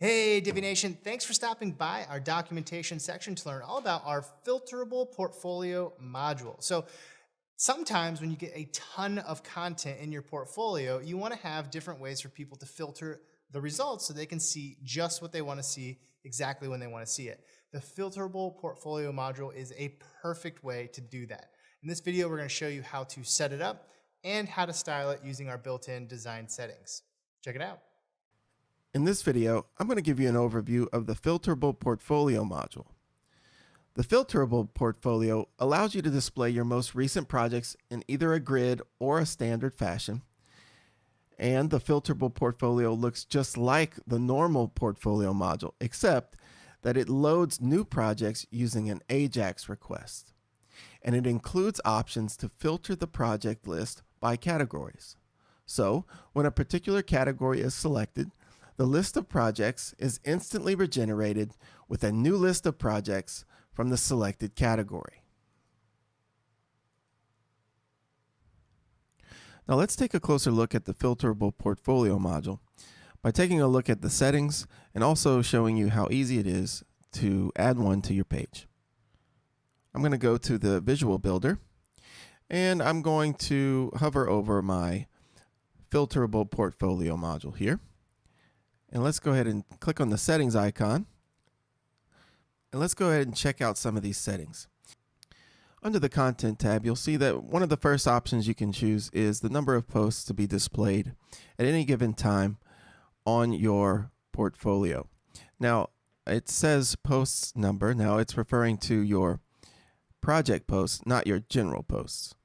Hey, Divi Nation, thanks for stopping by our documentation section to learn all about our filterable portfolio module. So sometimes when you get a ton of content in your portfolio, you want to have different ways for people to filter the results so they can see just what they want to see exactly when they want to see it. The filterable portfolio module is a perfect way to do that. In this video, we're going to show you how to set it up and how to style it using our built-in design settings. Check it out. In this video, I'm going to give you an overview of the Filterable Portfolio module. The Filterable Portfolio allows you to display your most recent projects in either a grid or a standard fashion. And the Filterable Portfolio looks just like the normal Portfolio module, except that it loads new projects using an AJAX request. And it includes options to filter the project list by categories. So, when a particular category is selected, the list of projects is instantly regenerated with a new list of projects from the selected category. Now let's take a closer look at the Filterable Portfolio module by taking a look at the settings and also showing you how easy it is to add one to your page. I'm going to go to the Visual Builder and I'm going to hover over my Filterable Portfolio module here. And let's go ahead and click on the settings icon. And let's go ahead and check out some of these settings. Under the content tab, you'll see that one of the first options you can choose is the number of posts to be displayed at any given time on your portfolio. Now, it says posts number. Now, it's referring to your project posts, not your general posts.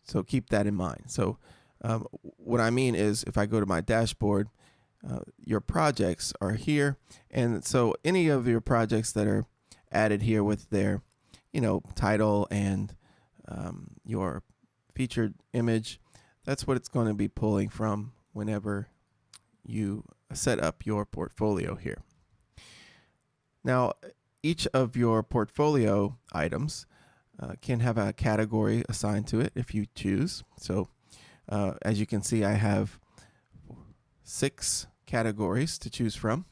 So keep that in mind. So what I mean is if I go to my dashboard, your projects are here, and so any of your projects that are added here with their title and your featured image, that's what it's going to be pulling from whenever you set up your portfolio here. Now each of your portfolio items can have a category assigned to it if you choose. So as you can see, I have 6 categories to choose from,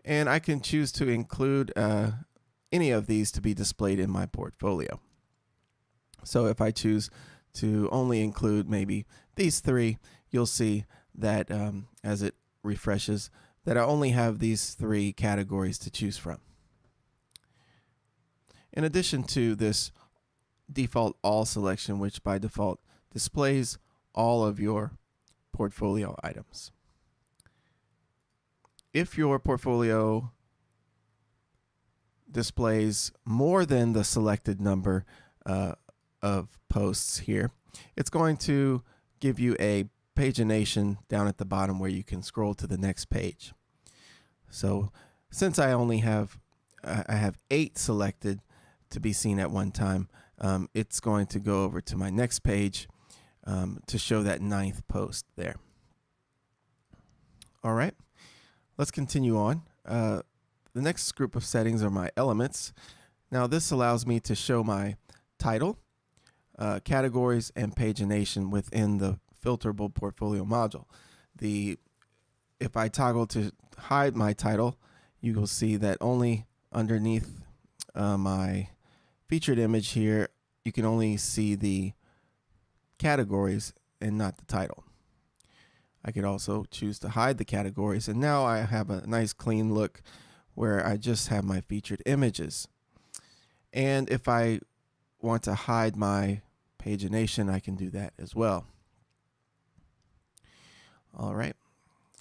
and I can choose to include any of these to be displayed in my portfolio. So if I choose to only include maybe these 3, you'll see that as it refreshes that I only have these 3 categories to choose from. In addition to this default all selection, which by default displays all of your portfolio items. If your portfolio displays more than the selected number of posts here, it's going to give you a pagination down at the bottom where you can scroll to the next page. So since I only have I have 8 selected to be seen at one time, it's going to go over to my next page to show that 9th post there. All right. Let's continue on. The next group of settings are my elements. Now this allows me to show my title, categories, and pagination within the Filterable Portfolio module. If I toggle to hide my title, you will see that only underneath my featured image here, you can only see the categories and not the title. I could also choose to hide the categories, and now I have a nice clean look where I just have my featured images. And if I want to hide my pagination, I can do that as well. All right,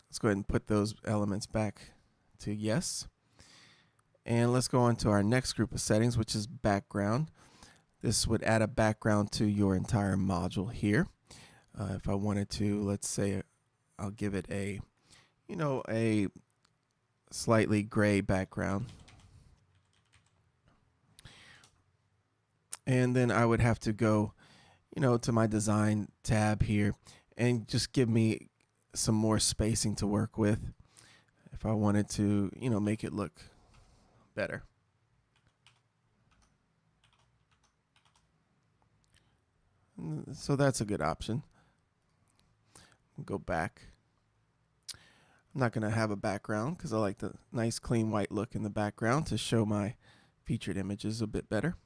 let's go ahead and put those elements back to yes. And let's go on to our next group of settings, which is background. This would add a background to your entire module here. If I wanted to, let's say I'll give it a slightly gray background. And then I would have to go, to my design tab here and just give me some more spacing to work with if I wanted to, make it look better. So that's a good option. Go back. I'm not going to have a background because I like the nice clean white look in the background to show my featured images a bit better.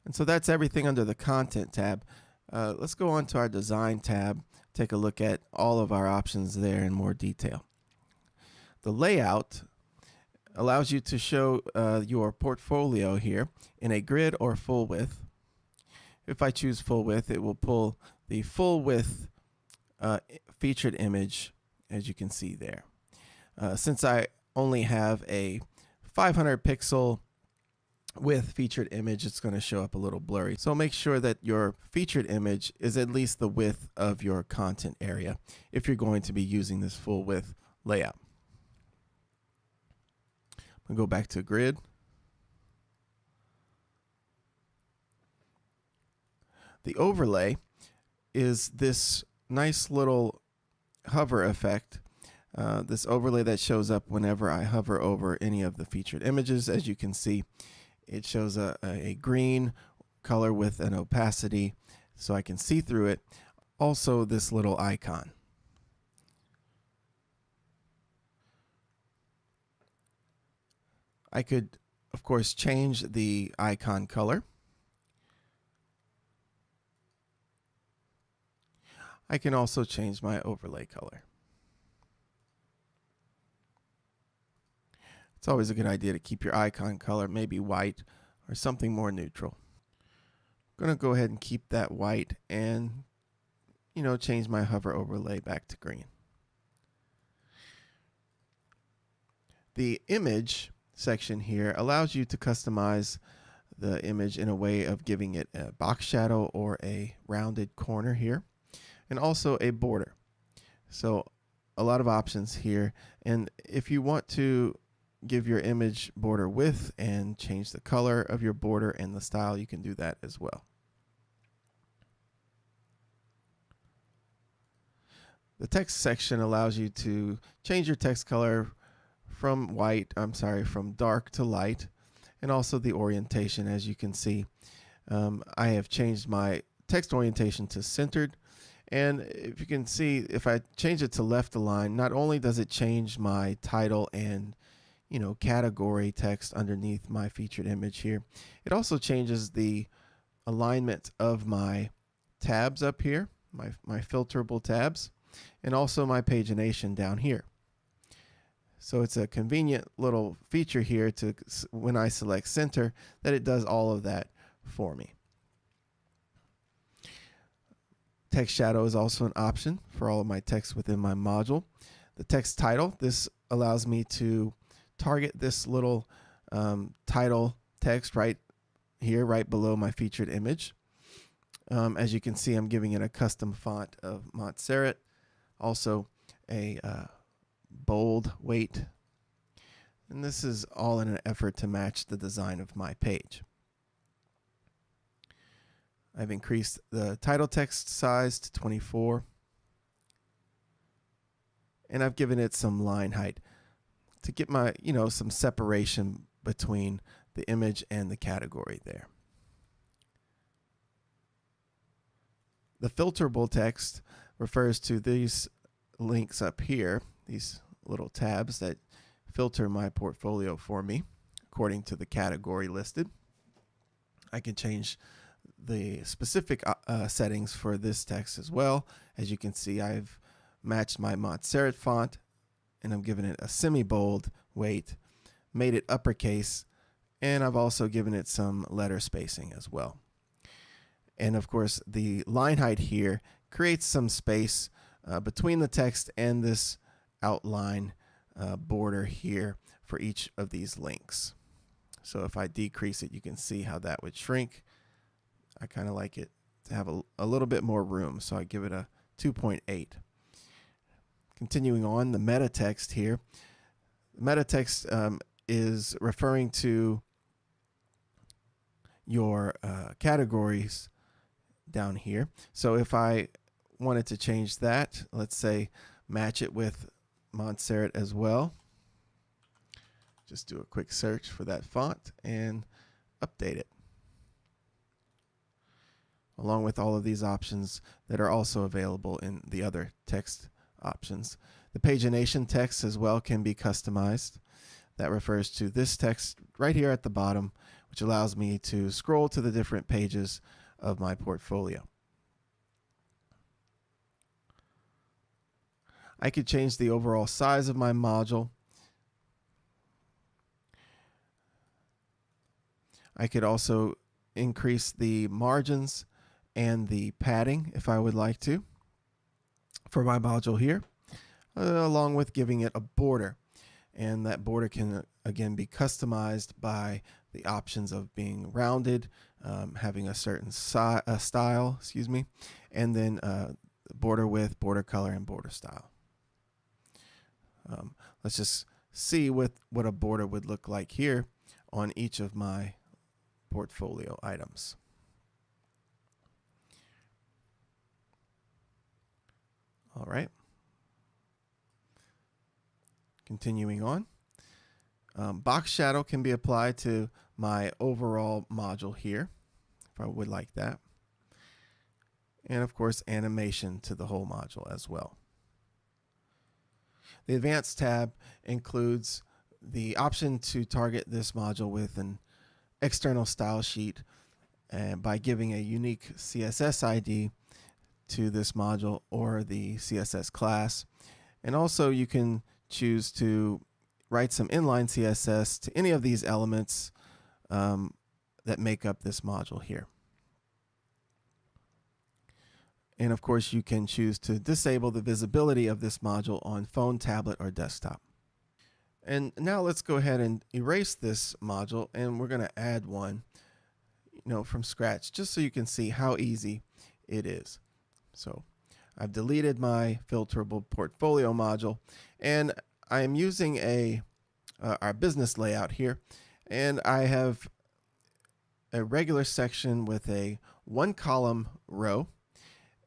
And so that's everything under the Content tab. Let's go on to our Design tab, take a look at all of our options there in more detail. The Layout allows you to show your portfolio here in a grid or full width. If I choose full width, it will pull the full width featured image, as you can see there. Since I only have a 500 pixel with featured image, it's going to show up a little blurry. So make sure that your featured image is at least the width of your content area if you're going to be using this full width layout. I'm going to go back to grid. The overlay is this nice little hover effect. This overlay that shows up whenever I hover over any of the featured images. As you can see, it shows a green color with an opacity so I can see through it. Also, this little icon. I could, of course, change the icon color. I can also change my overlay color. It's always a good idea to keep your icon color maybe white or something more neutral. I'm going to go ahead and keep that white and, change my hover overlay back to green. The image section here allows you to customize the image in a way of giving it a box shadow or a rounded corner here, and also a border. So a lot of options here. And if you want to give your image border width and change the color of your border and the style, you can do that as well. The text section allows you to change your text color from dark to light, and also the orientation. As you can see, I have changed my text orientation to centered. And if you can see, if I change it to left align, not only does it change my title and category text underneath my featured image here, it also changes the alignment of my tabs up here, my filterable tabs, and also my pagination down here. So it's a convenient little feature here to, when I select center, that it does all of that for me. Text shadow is also an option for all of my text within my module. The text title, this allows me to target this little title text right here, right below my featured image. As you can see, I'm giving it a custom font of Montserrat, also a bold weight. And this is all in an effort to match the design of my page. I've increased the title text size to 24. And I've given it some line height to get my, some separation between the image and the category there. The filterable text refers to these links up here, these little tabs that filter my portfolio for me according to the category listed. I can change the specific settings for this text as well. As you can see, I've matched my Montserrat font, and I'm giving it a semi-bold weight, made it uppercase, and I've also given it some letter spacing as well. And of course, the line height here creates some space between the text and this outline border here for each of these links. So if I decrease it, you can see how that would shrink. I kind of like it to have a little bit more room, so I give it a 2.8. Continuing on, the meta text here. Meta text is referring to your categories down here. So if I wanted to change that, let's say match it with Montserrat as well. Just do a quick search for that font and update it, along with all of these options that are also available in the other text options. The pagination text as well can be customized. That refers to this text right here at the bottom, which allows me to scroll to the different pages of my portfolio. I could change the overall size of my module. I could also increase the margins and the padding if I would like to for my module here, along with giving it a border. And that border can again be customized by the options of being rounded, having a certain style, and then border width, border color, and border style. Let's just see what a border would look like here on each of my portfolio items. All right. Continuing on. Box shadow can be applied to my overall module here, if I would like that. And of course, animation to the whole module as well. The Advanced tab includes the option to target this module with an external style sheet by giving a unique CSS ID to this module or the CSS class. And also you can choose to write some inline CSS to any of these elements that make up this module here. And of course, you can choose to disable the visibility of this module on phone, tablet, or desktop. And now let's go ahead and erase this module, and we're going to add one, from scratch, just so you can see how easy it is. So I've deleted my filterable portfolio module, and I'm using our business layout here, and I have a regular section with a one-column row.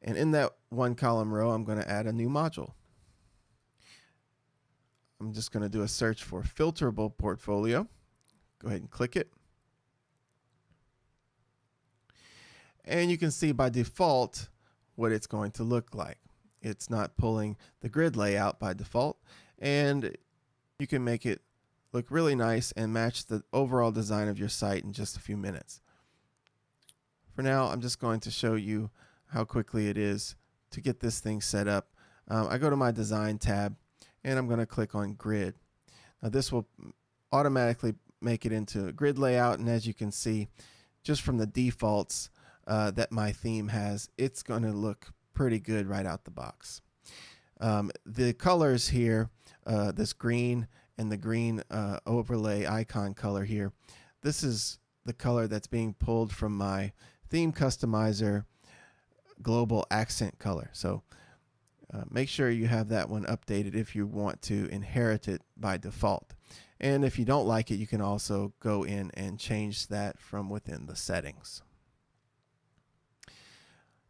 And in that one column row, I'm going to add a new module. I'm just going to do a search for filterable portfolio. Go ahead and click it. And you can see by default what it's going to look like. It's not pulling the grid layout by default. And you can make it look really nice and match the overall design of your site in just a few minutes. For now, I'm just going to show you how quickly it is to get this thing set up. I go to my design tab and I'm going to click on grid. Now this will automatically make it into a grid layout, and as you can see just from the defaults that my theme has, it's going to look pretty good right out the box. The colors here, this green and the green overlay icon color here, this is the color that's being pulled from my theme customizer global accent color. So make sure you have that one updated if you want to inherit it by default. And if you don't like it, you can also go in and change that from within the settings.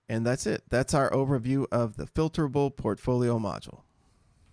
And that's it. That's our overview of the filterable portfolio module.